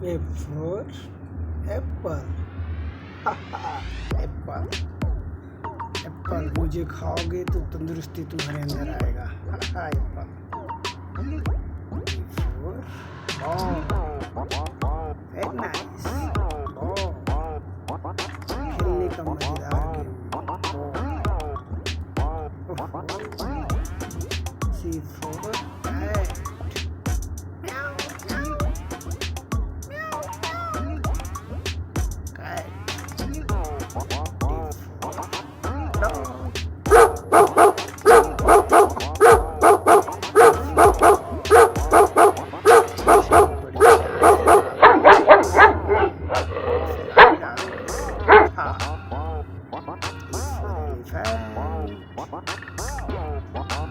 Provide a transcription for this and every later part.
A for apple. Apple apple मुझे खाओगे तो तंदुरुस्ती तुम्हारे अंदर आएगा. एप्पल. Very nice. खेलने का मजेदार गेम. C for cat.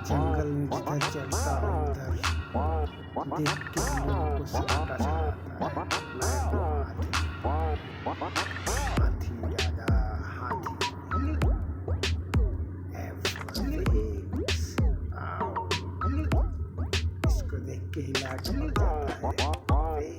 जंगल में जिधर चलता हूँ उधर देख के लोगों को सन्नाटा सा आता है. मैं हूँ हाथी राजा हाथी. इसको देख के ही लाट पड़ जाता है.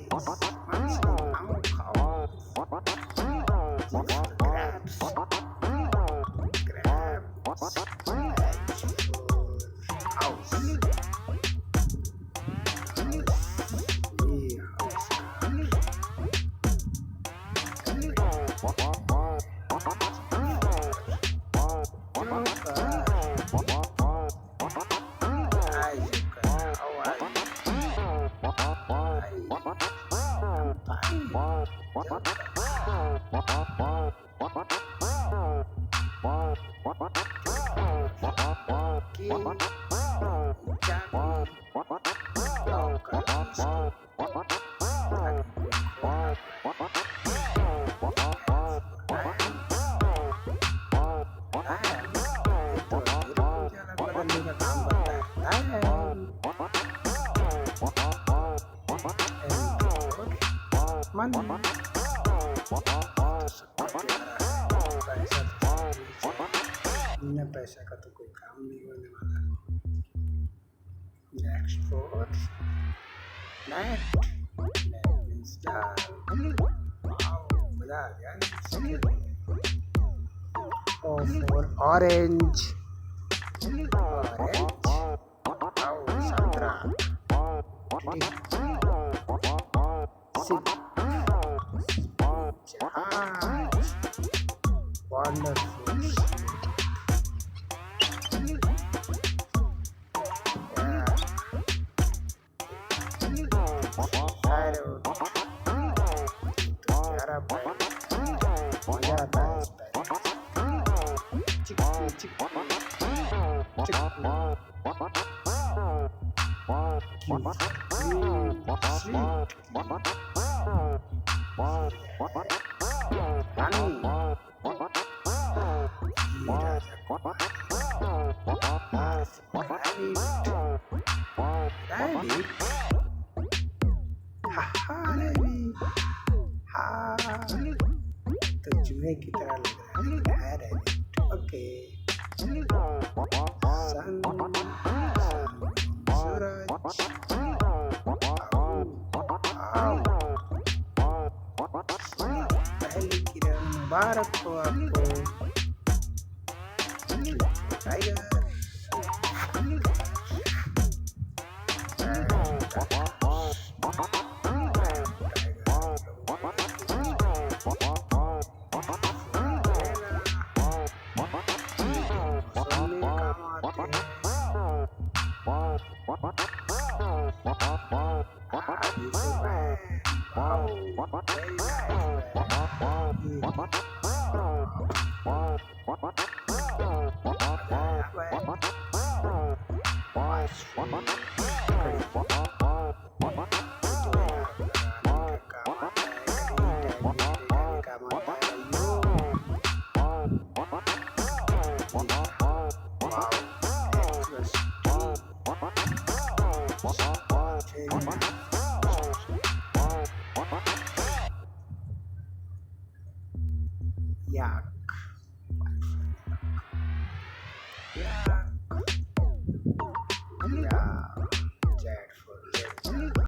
बिना पैसा का तो कोई काम नहीं होने वाला. Next four net. मीन्स जाल. मजा आ गया. O for orange. संतरा. Wonderful. Parrot. प्यारा पैर. मजा आता है इस पैर. चिक्की चिक्की तो चूहे की तरह लग रहा है. ओके. पहली किरण मुबारक हो आपको. टाइगर. Nice.